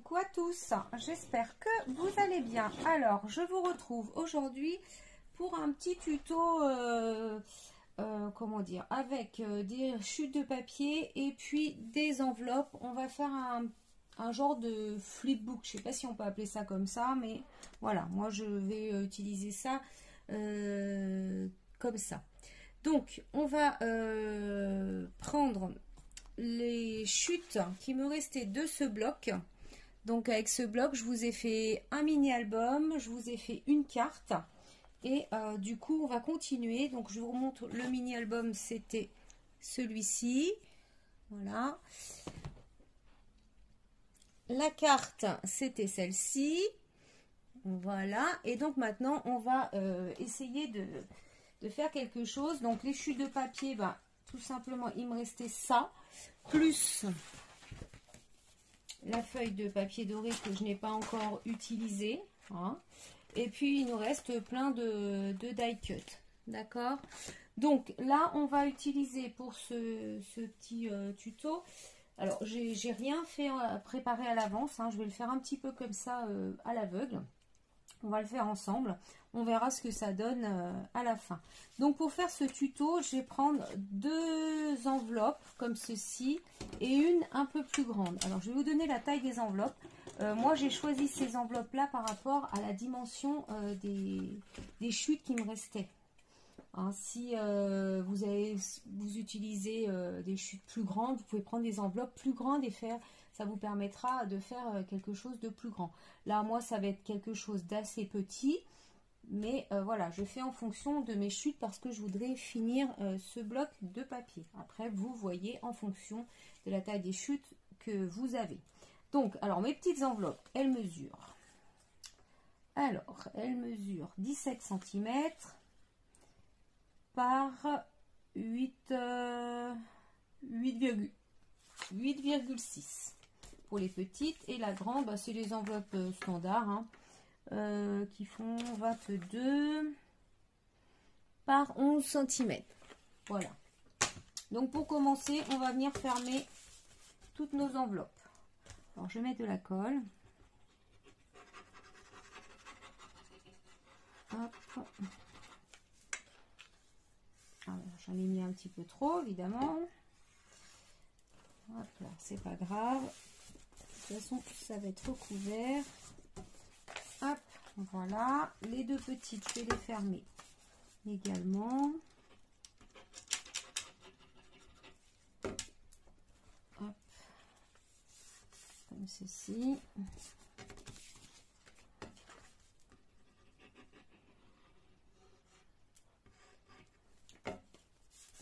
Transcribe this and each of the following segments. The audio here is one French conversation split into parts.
Coucou à tous, j'espère que vous allez bien. Alors, je vous retrouve aujourd'hui pour un petit tuto, comment dire, avec des chutes de papier et puis des enveloppes. On va faire un genre de flipbook, je sais pas si on peut appeler ça comme ça, mais voilà, moi je vais utiliser ça comme ça. Donc, on va prendre les chutes qui me restaient de ce bloc. Donc avec ce bloc, je vous ai fait un mini-album, je vous ai fait une carte. Et du coup, on va continuer. Donc je vous remontre le mini-album, c'était celui-ci. Voilà. La carte, c'était celle-ci. Voilà. Et donc maintenant, on va essayer de faire quelque chose. Donc les chutes de papier, bah, tout simplement, il me restait ça. Plus la feuille de papier doré que je n'ai pas encore utilisée. Hein. Et puis, il nous reste plein de die cut. D'accord? Donc, là, on va utiliser pour ce petit tuto. Alors, j'ai rien fait préparer à l'avance. Hein. Je vais le faire un petit peu comme ça à l'aveugle. On va le faire ensemble. On verra ce que ça donne à la fin. Donc, pour faire ce tuto, je vais prendre deux enveloppes comme ceci et une un peu plus grande. Alors, je vais vous donner la taille des enveloppes. Moi, j'ai choisi ces enveloppes-là par rapport à la dimension des chutes qui me restaient. Hein, si vous utilisez des chutes plus grandes, vous pouvez prendre des enveloppes plus grandes et faire... Ça vous permettra de faire quelque chose de plus grand. Là, moi, ça va être quelque chose d'assez petit. Mais voilà, je fais en fonction de mes chutes parce que je voudrais finir ce bloc de papier. Après, vous voyez en fonction de la taille des chutes que vous avez. Donc, alors, mes petites enveloppes, elles mesurent. Alors, elles mesurent 17 cm par 8,6 pour les petites. Et la grande, bah, c'est les enveloppes standards, hein, qui font 22 par 11 cm. Voilà. Donc, pour commencer, on va venir fermer toutes nos enveloppes. Alors, je vais mettre de la colle. Hop. J'en ai mis un petit peu trop, évidemment. Hop là, c'est pas grave. De toute façon, ça va être recouvert. Hop, voilà. Les deux petites, je vais les fermer également. Hop. Comme ceci.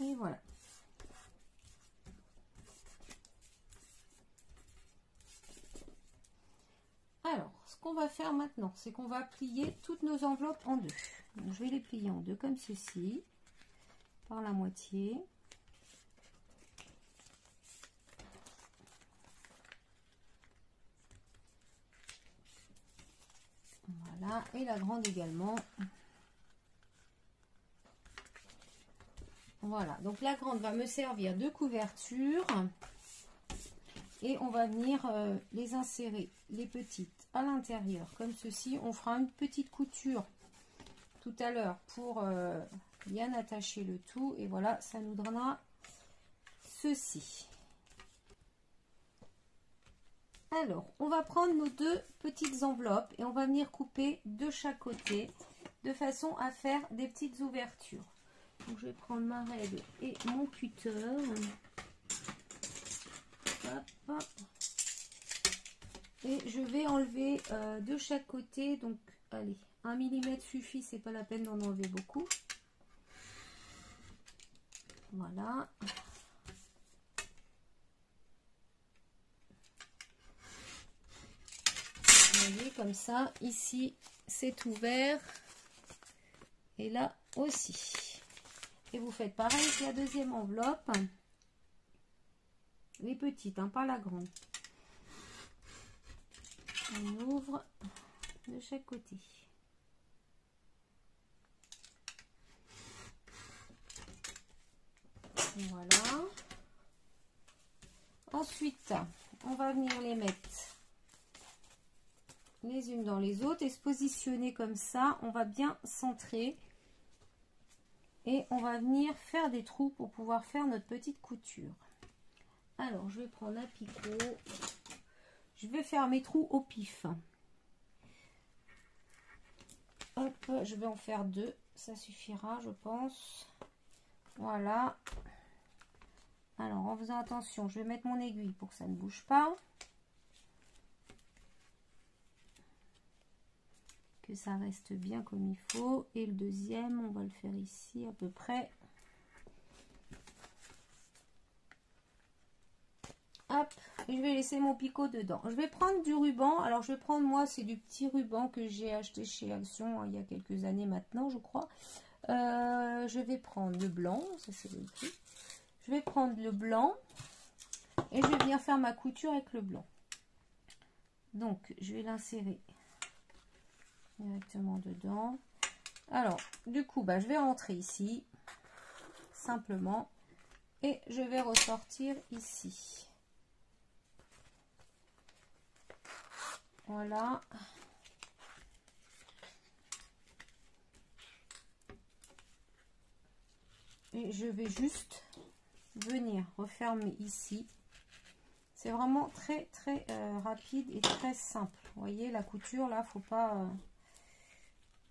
Et voilà. Alors, ce qu'on va faire maintenant, c'est qu'on va plier toutes nos enveloppes en deux. Donc, je vais les plier en deux comme ceci, par la moitié. Voilà, et la grande également. Voilà, donc la grande va me servir de couverture. Et on va venir les insérer, les petites, à l'intérieur, comme ceci. On fera une petite couture tout à l'heure pour bien attacher le tout. Et voilà, ça nous donnera ceci. Alors, on va prendre nos deux petites enveloppes et on va venir couper de chaque côté, de façon à faire des petites ouvertures. Donc, je vais prendre ma règle et mon cutter. Hop. Et je vais enlever de chaque côté, donc allez, 1 mm suffit, c'est pas la peine d'en enlever beaucoup. Voilà. Vous voyez, comme ça, ici c'est ouvert et là aussi. Et vous faites pareil avec la deuxième enveloppe. Les petites, hein, pas la grande. On ouvre de chaque côté. Voilà. Ensuite, on va venir les mettre les unes dans les autres et se positionner comme ça. On va bien centrer et on va venir faire des trous pour pouvoir faire notre petite couture. Alors, je vais prendre un picot. Je vais faire mes trous au pif. Hop, je vais en faire 2. Ça suffira, je pense. Voilà. Alors, en faisant attention, je vais mettre mon aiguille pour que ça ne bouge pas. Que ça reste bien comme il faut. Et le deuxième, on va le faire ici à peu près. Hop, et je vais laisser mon picot dedans. Je vais prendre du ruban. Alors, je vais prendre, moi, c'est du petit ruban que j'ai acheté chez Action hein, il y a quelques années maintenant, je crois. Je vais prendre le blanc. Ça, c'est le prix. Je vais prendre le blanc. Et je vais venir faire ma couture avec le blanc. Donc, je vais l'insérer directement dedans. Alors, du coup, bah, je vais rentrer ici. Simplement. Et je vais ressortir ici. Voilà. Et je vais juste venir refermer ici. C'est vraiment très très rapide et très simple. Vous voyez la couture là, faut pas...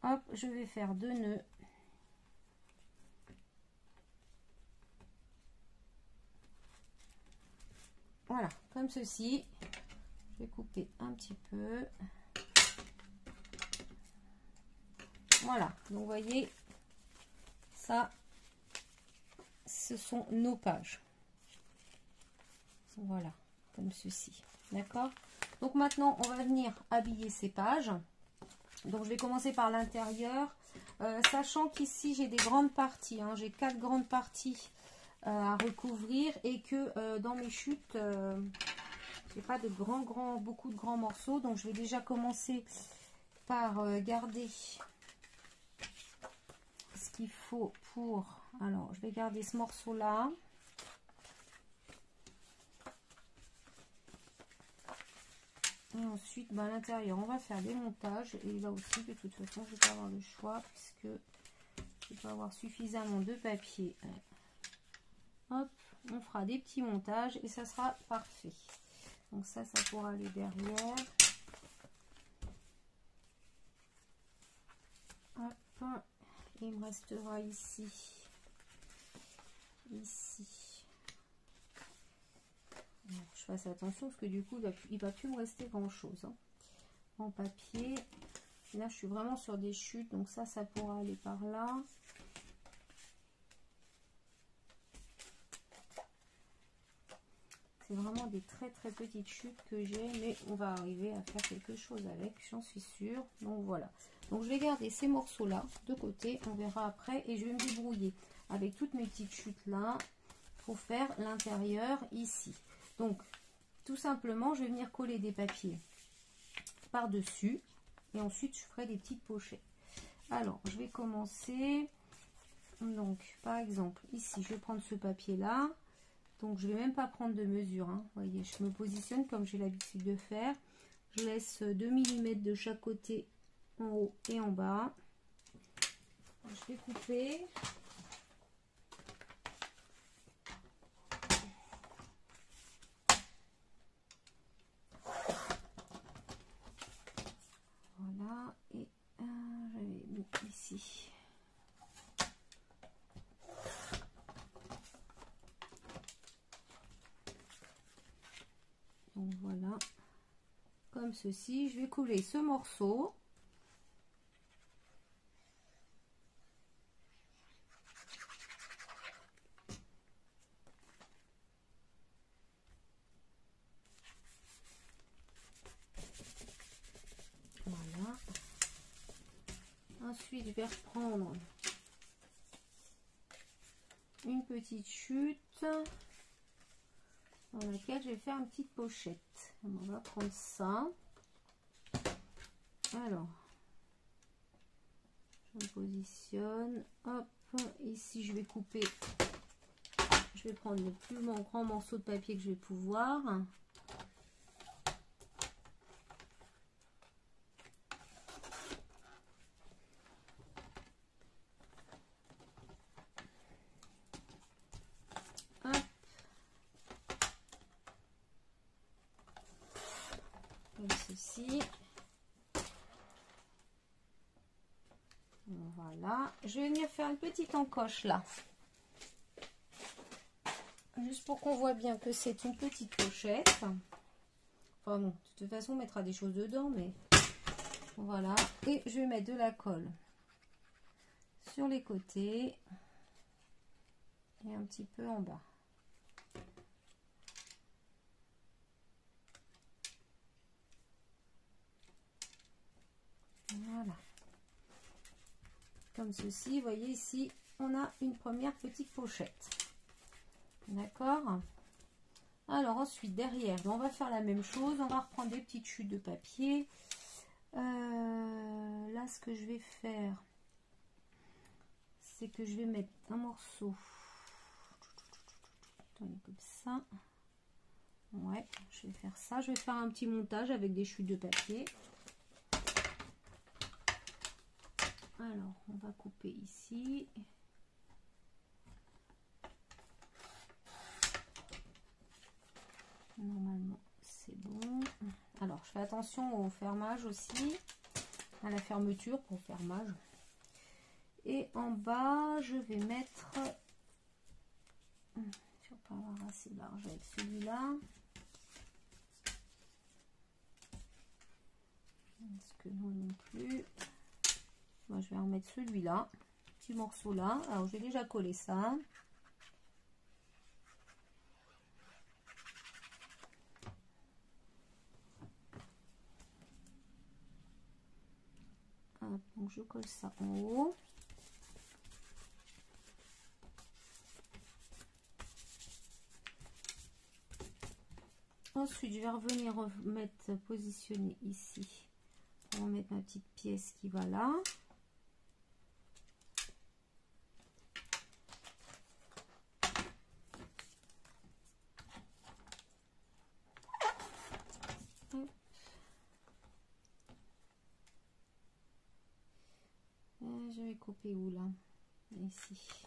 Hop, je vais faire 2 nœuds. Voilà, comme ceci. Je vais couper un petit peu. Voilà, donc vous voyez, ça, ce sont nos pages. Voilà, comme ceci. D'accord? Donc maintenant, on va venir habiller ces pages. Donc je vais commencer par l'intérieur. Sachant qu'ici, j'ai des grandes parties. Hein, j'ai 4 grandes parties à recouvrir. Et que dans mes chutes, j'ai pas de beaucoup de grands morceaux. Donc je vais déjà commencer par garder ce qu'il faut pour... Alors, je vais garder ce morceau-là. Et ensuite, bah, à l'intérieur, on va faire des montages. Et là aussi, de toute façon, je vais pas avoir le choix puisque je vais pas avoir suffisamment de papier. Hop, on fera des petits montages et ça sera parfait. Donc ça pourra aller derrière. Hop, il me restera ici. Ici. Alors, je fasse attention parce que du coup, il va plus me rester grand chose hein, en papier. Là, je suis vraiment sur des chutes, donc ça pourra aller par là. C'est vraiment des très très petites chutes que j'ai, mais on va arriver à faire quelque chose avec, j'en suis sûre. Donc voilà. Donc je vais garder ces morceaux là de côté, on verra après, et je vais me débrouiller avec toutes mes petites chutes là pour faire l'intérieur ici. Donc tout simplement, je vais venir coller des papiers par dessus et ensuite je ferai des petites pochettes. Alors je vais commencer. Donc par exemple ici, je vais prendre ce papier là. Donc je vais même pas prendre de mesure hein. Vous voyez, je me positionne comme j'ai l'habitude de faire. Je laisse 2 mm de chaque côté en haut et en bas. Je vais couper. Voilà, et j'avais mis ici. Donc voilà, comme ceci. Je vais couler ce morceau. Voilà. Ensuite, je vais reprendre une petite chute dans laquelle je vais faire une petite pochette. On va prendre ça. Alors, je me positionne. Hop, ici je vais couper. Je vais prendre le plus grand morceau de papier que je vais pouvoir. comme ceci. Voilà, je vais venir faire une petite encoche là, juste pour qu'on voit bien que c'est une petite pochette. Enfin bon, de toute façon on mettra des choses dedans, mais voilà. Et je vais mettre de la colle sur les côtés et un petit peu en bas. Voilà, comme ceci. Vous voyez ici, on a une première petite pochette. D'accord. Alors ensuite derrière, on va faire la même chose. On va reprendre des petites chutes de papier. Là, ce que je vais faire, c'est que je vais mettre un morceau. Attendez, comme ça. Ouais, je vais faire ça. Je vais faire un petit montage avec des chutes de papier. Alors, on va couper ici. Normalement, c'est bon. Alors, je fais attention au fermage aussi, à la fermeture pour le fermage. Et en bas, je vais mettre... Je ne vais pas avoir assez large avec celui-là. Est-ce que non plus? Moi, je vais en mettre celui-là, petit morceau là. Alors, j'ai déjà collé ça. Hop, donc, je colle ça en haut. Ensuite, je vais revenir mettre positionner ici. On va mettre ma petite pièce qui va là. Je vais couper où là? Ici.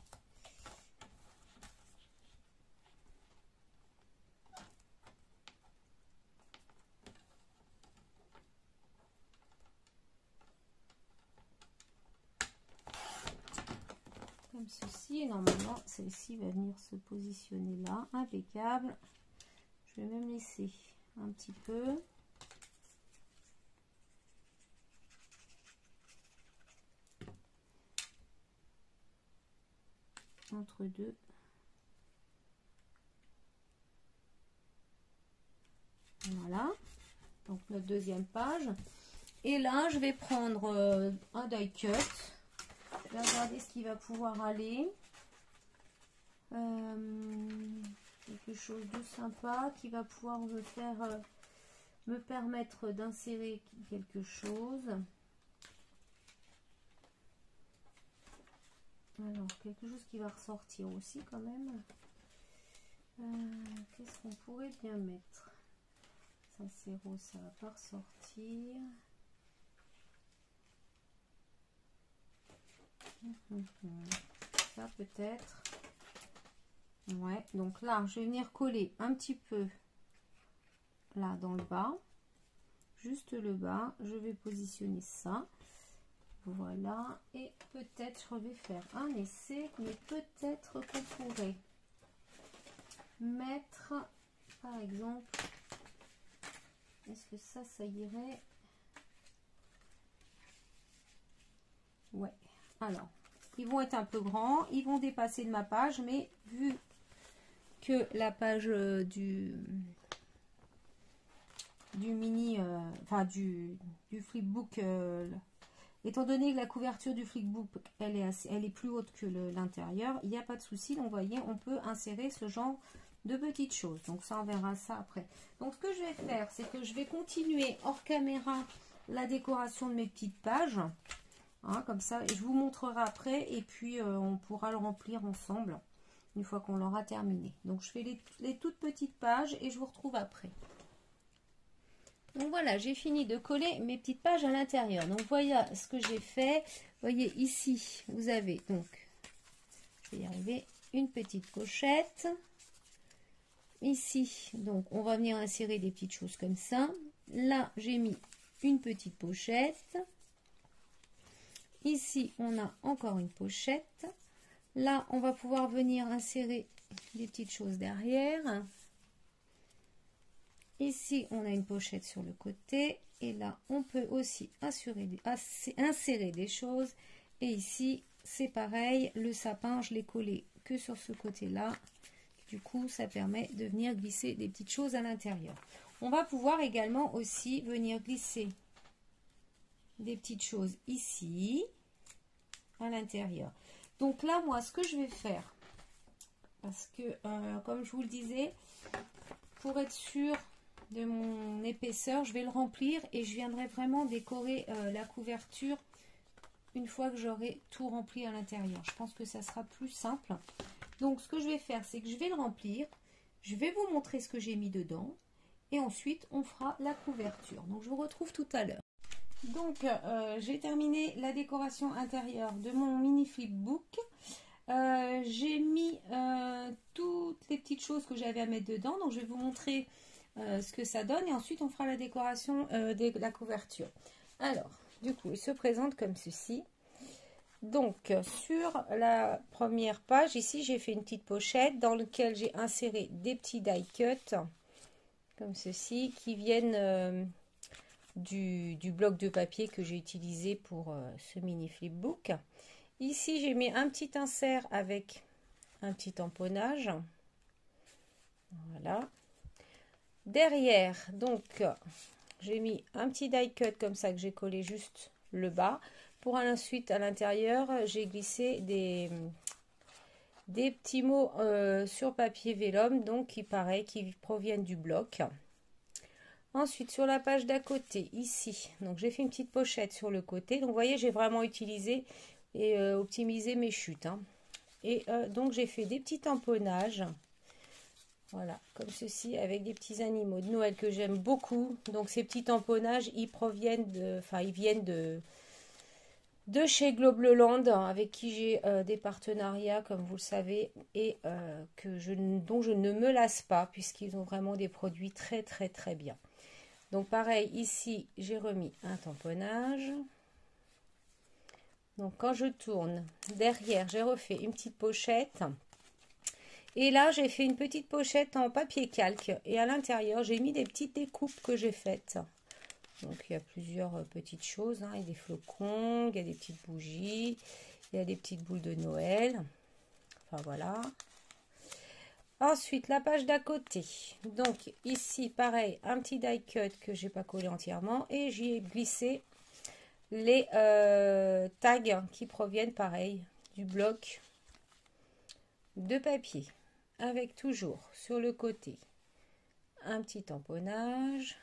Comme ceci, et normalement celle-ci va venir se positionner là, impeccable. Je vais même laisser un petit peu. Entre deux. Voilà, donc notre deuxième page. Et là, je vais prendre un die cut. Je vais regarder ce qui va pouvoir aller. Quelque chose de sympa qui va pouvoir me faire, me permettre d'insérer quelque chose. Alors, quelque chose qui va ressortir aussi quand même. Qu'est-ce qu'on pourrait bien mettre? Ça c'est rose, ça va pas ressortir. Ça peut-être. Ouais, donc là, je vais venir coller un petit peu là dans le bas. Juste le bas. Je vais positionner ça. Voilà. Et peut-être je vais faire un essai, mais peut-être qu'on pourrait mettre, par exemple, est-ce que ça irait? Ouais. Alors, ils vont être un peu grands, ils vont dépasser de ma page, mais vu que la page du mini, enfin du flipbook, étant donné que la couverture du flipbook, elle est plus haute que l'intérieur, il n'y a pas de souci. Donc, vous voyez, on peut insérer ce genre de petites choses. Donc, ça, on verra ça après. Donc, ce que je vais faire, c'est que je vais continuer hors caméra la décoration de mes petites pages. Hein, comme ça, et je vous montrerai après. Et puis, on pourra le remplir ensemble une fois qu'on l'aura terminé. Donc, je fais les toutes petites pages et je vous retrouve après. Donc voilà, j'ai fini de coller mes petites pages à l'intérieur. Donc voilà ce que j'ai fait. Vous voyez ici, vous avez donc, je vais y arriver, une petite pochette. Ici, donc on va venir insérer des petites choses comme ça. Là, j'ai mis une petite pochette. Ici, on a encore une pochette. Là, on va pouvoir venir insérer des petites choses derrière. Ici, on a une pochette sur le côté. Et là, on peut aussi insérer des choses. Et ici, c'est pareil. Le sapin, je l'ai collé que sur ce côté-là. Du coup, ça permet de venir glisser des petites choses à l'intérieur. On va pouvoir également aussi venir glisser des petites choses ici, à l'intérieur. Donc là, moi, ce que je vais faire, parce que, comme je vous le disais, pour être sûr de mon épaisseur, je vais le remplir et je viendrai vraiment décorer la couverture une fois que j'aurai tout rempli à l'intérieur. Je pense que ça sera plus simple. Donc ce que je vais faire, c'est que je vais le remplir, je vais vous montrer ce que j'ai mis dedans et ensuite on fera la couverture. Donc je vous retrouve tout à l'heure. Donc j'ai terminé la décoration intérieure de mon mini flipbook. J'ai mis toutes les petites choses que j'avais à mettre dedans. Donc je vais vous montrer ce que ça donne et ensuite on fera la décoration de la couverture. Alors, du coup, il se présente comme ceci. Donc, sur la première page, ici, j'ai fait une petite pochette dans laquelle j'ai inséré des petits die cuts comme ceci qui viennent du bloc de papier que j'ai utilisé pour ce mini flipbook. Ici, j'ai mis un petit insert avec un petit tamponnage. Voilà. Derrière, donc, j'ai mis un petit die cut comme ça que j'ai collé juste le bas. Pour ensuite, à l'intérieur, j'ai glissé des petits mots sur papier vélum, donc qui proviennent du bloc. Ensuite, sur la page d'à côté, ici, donc j'ai fait une petite pochette sur le côté. Donc, vous voyez, j'ai vraiment utilisé et optimisé mes chutes. Hein. Et donc, j'ai fait des petits tamponnages. Voilà, comme ceci, avec des petits animaux de Noël que j'aime beaucoup. Donc, ces petits tamponnages, ils viennent de chez Globleland, avec qui j'ai des partenariats, comme vous le savez, et dont je ne me lasse pas, puisqu'ils ont vraiment des produits très, très, très bien. Donc, pareil, ici, j'ai remis un tamponnage. Donc, quand je tourne, derrière, j'ai refait une petite pochette. Et là, j'ai fait une petite pochette en papier calque. Et à l'intérieur, j'ai mis des petites découpes que j'ai faites. Donc, il y a plusieurs petites choses. Hein. Il y a des flocons, il y a des petites bougies, il y a des petites boules de Noël. Enfin, voilà. Ensuite, la page d'à côté. Donc, ici, pareil, un petit die cut que j'ai pas collé entièrement. Et j'y ai glissé les tags qui proviennent, pareil, du bloc de papier. Avec toujours sur le côté un petit tamponnage.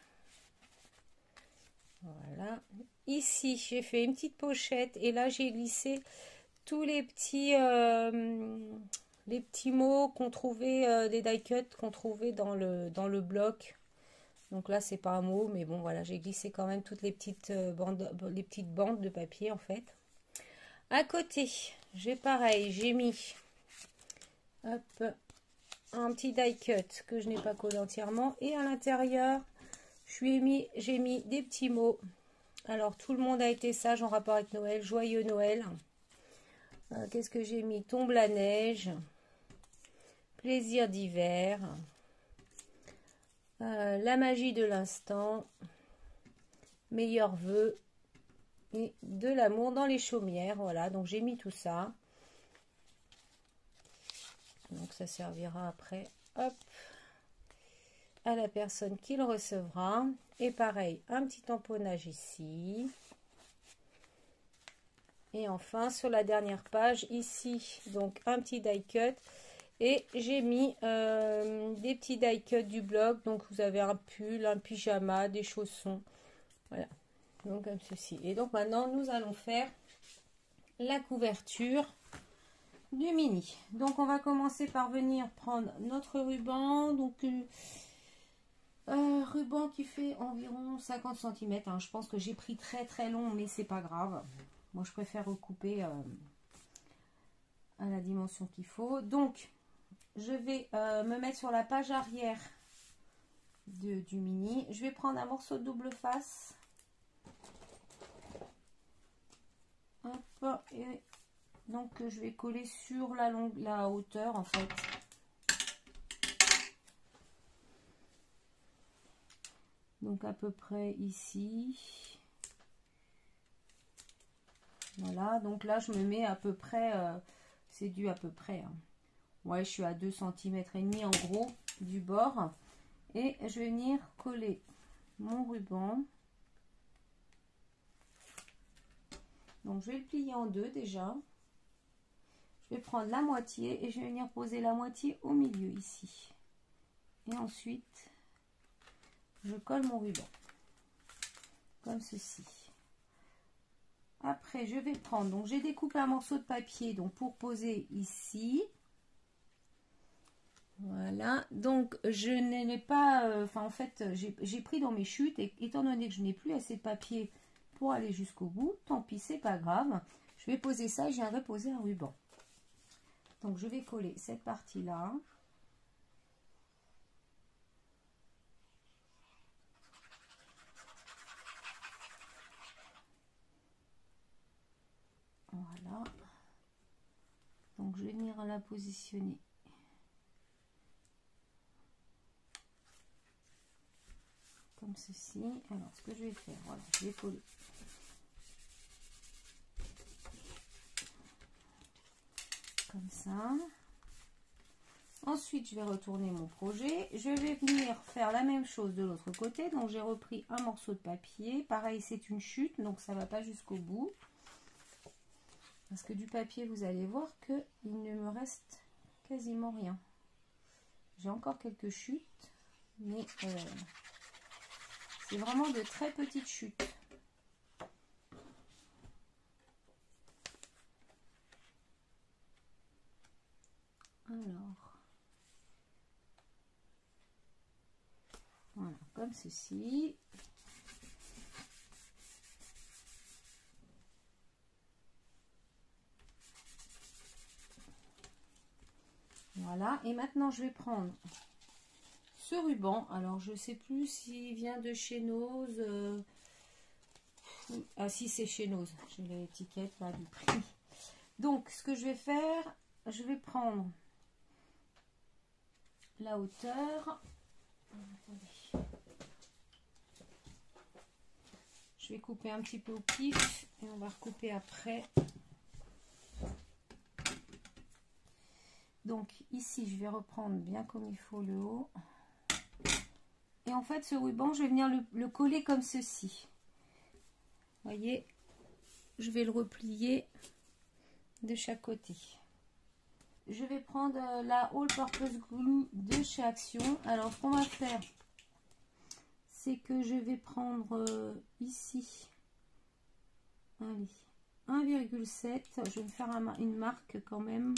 Voilà. Ici, j'ai fait une petite pochette et là, j'ai glissé tous les petits mots qu'on trouvait, des die cuts qu'on trouvait dans le bloc. Donc là, c'est pas un mot, mais bon, voilà, j'ai glissé quand même toutes les petites bandes de papier, en fait. À côté, j'ai pareil, j'ai mis hop, un petit die cut que je n'ai pas collé entièrement. Et à l'intérieur, j'ai mis des petits mots. Alors, tout le monde a été sage en rapport avec Noël. Joyeux Noël. Qu'est-ce que j'ai mis? Tombe la neige. Plaisir d'hiver. La magie de l'instant. Meilleurs vœux. Et de l'amour dans les chaumières. Voilà, donc j'ai mis tout ça. Donc, ça servira après. Hop. À la personne qui le recevra. Et pareil, un petit tamponnage ici. Et enfin, sur la dernière page, ici, donc un petit die cut. Et j'ai mis des petits die cut du bloc. Donc, vous avez un pull, un pyjama, des chaussons. Voilà. Donc, comme ceci. Et donc, maintenant, nous allons faire la couverture du mini. Donc, on va commencer par venir prendre notre ruban. Donc, ruban qui fait environ 50 cm. Hein. Je pense que j'ai pris très très long, mais c'est pas grave. Moi, je préfère recouper à la dimension qu'il faut. Donc, je vais me mettre sur la page arrière du mini. Je vais prendre un morceau de double face. Hop, et donc je vais coller sur la hauteur en fait. Donc à peu près ici. Voilà, donc là je me mets à peu près, c'est dû à peu près. Hein. Ouais, je suis à 2,5 cm en gros du bord. Et je vais venir coller mon ruban. Donc je vais le plier en deux déjà. Je vais prendre la moitié et je vais venir poser la moitié au milieu ici. Et ensuite, je colle mon ruban. Comme ceci. Après, je vais prendre, donc j'ai découpé un morceau de papier donc pour poser ici. Voilà, donc je n'ai pas, en fait, j'ai pris dans mes chutes et étant donné que je n'ai plus assez de papier pour aller jusqu'au bout, tant pis, c'est pas grave. Je vais poser ça et je viendrai poser un ruban. Donc je vais coller cette partie-là. Voilà. Donc je vais venir la positionner. Comme ceci. Alors ce que je vais faire, voilà, je vais coller. Comme ça. Ensuite, je vais retourner mon projet. Je vais venir faire la même chose de l'autre côté. Donc, j'ai repris un morceau de papier. Pareil, c'est une chute, donc ça ne va pas jusqu'au bout. Parce que du papier, vous allez voir qu'il ne me reste quasiment rien. J'ai encore quelques chutes, mais c'est vraiment de très petites chutes. Alors, voilà, comme ceci. Voilà, et maintenant je vais prendre ce ruban. Alors, je ne sais plus s'il vient de chez Nose. Ah si, c'est chez Nose. J'ai l'étiquette là du prix. Donc, ce que je vais faire, je vais prendre la hauteur. Attendez. Je vais couper un petit peu au pif et on va recouper après. Donc ici, je vais reprendre bien comme il faut le haut. Et en fait, ce ruban, je vais venir le coller comme ceci. Vous voyez, je vais le replier de chaque côté. Je vais prendre la All Purpose Glue de chez Action. Alors, ce qu'on va faire, c'est que je vais prendre ici, allez, 1,7. Je vais me faire une marque quand même.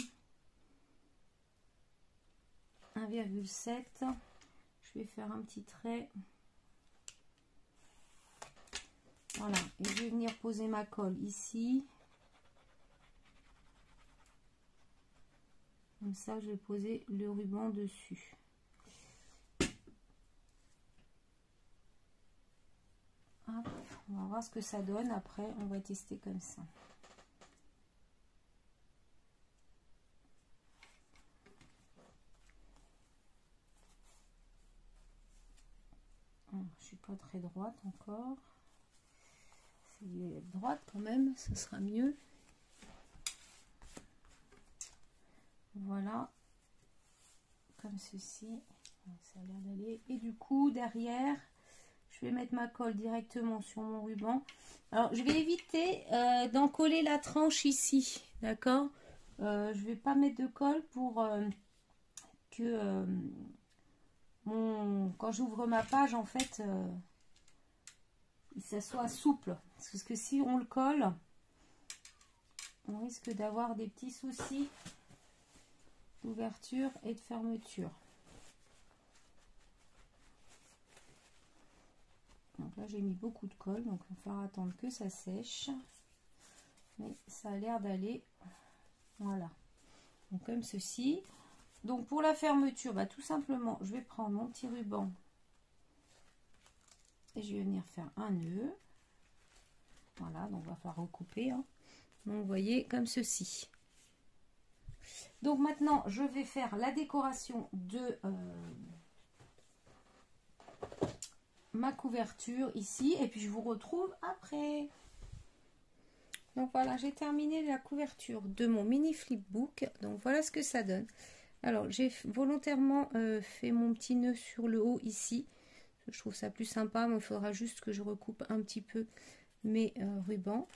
1,7. Je vais faire un petit trait. Voilà. Et je vais venir poser ma colle ici. Comme ça, je vais poser le ruban dessus. Hop, on va voir ce que ça donne. Après, on va tester comme ça. Je suis pas très droite encore. Si je vais être droite quand même, ce sera mieux. Voilà, comme ceci. Ça a l'air d'aller. Et du coup, derrière, je vais mettre ma colle directement sur mon ruban. Alors, je vais éviter d'en coller la tranche ici, d'accord. Je vais pas mettre de colle pour que quand j'ouvre ma page, en fait, ça soit souple. Parce que si on le colle, on risque d'avoir des petits soucis d'ouverture et de fermeture. Donc là, j'ai mis beaucoup de colle, donc il va falloir attendre que ça sèche. Mais ça a l'air d'aller. Voilà. Donc comme ceci. Donc pour la fermeture, bah, tout simplement, je vais prendre mon petit ruban et je vais venir faire un nœud. Voilà, donc on va falloir recouper, hein. Donc vous voyez comme ceci. Donc maintenant je vais faire la décoration de ma couverture ici, et puis je vous retrouve après. Donc voilà, j'ai terminé la couverture de mon mini flipbook. Donc voilà ce que ça donne. Alors j'ai volontairement fait mon petit nœud sur le haut ici. Je trouve ça plus sympa, mais il faudra juste que je recoupe un petit peu mes rubans.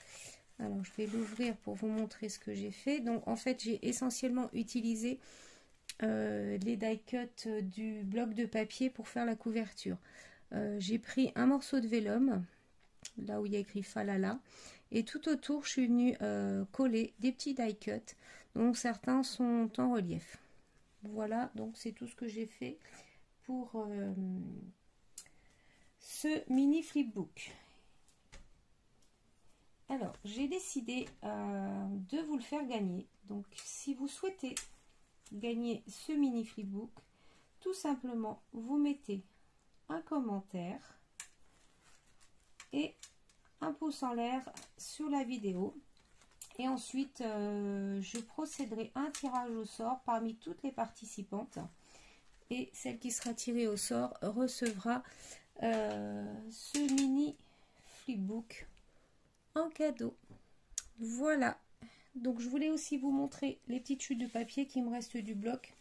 Alors je vais l'ouvrir pour vous montrer ce que j'ai fait. Donc en fait j'ai essentiellement utilisé les die cuts du bloc de papier pour faire la couverture. J'ai pris un morceau de vélum, là où il y a écrit Falala, et tout autour je suis venue coller des petits die cuts, donc certains sont en relief. Voilà, donc c'est tout ce que j'ai fait pour ce mini flipbook. Alors, j'ai décidé de vous le faire gagner. Donc, si vous souhaitez gagner ce mini flipbook, tout simplement, vous mettez un commentaire et un pouce en l'air sur la vidéo. Et ensuite, je procéderai à un tirage au sort parmi toutes les participantes. Et celle qui sera tirée au sort recevra ce mini flipbook en cadeau. Voilà, donc je voulais aussi vous montrer les petites chutes de papier qui me restent du bloc.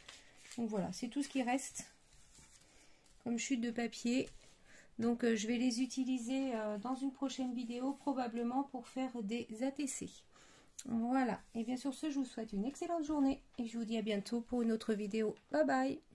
Donc voilà, c'est tout ce qui reste comme chute de papier. Donc je vais les utiliser dans une prochaine vidéo, probablement pour faire des ATC. Voilà, et bien sur ce, je vous souhaite une excellente journée et je vous dis à bientôt pour une autre vidéo. Bye bye.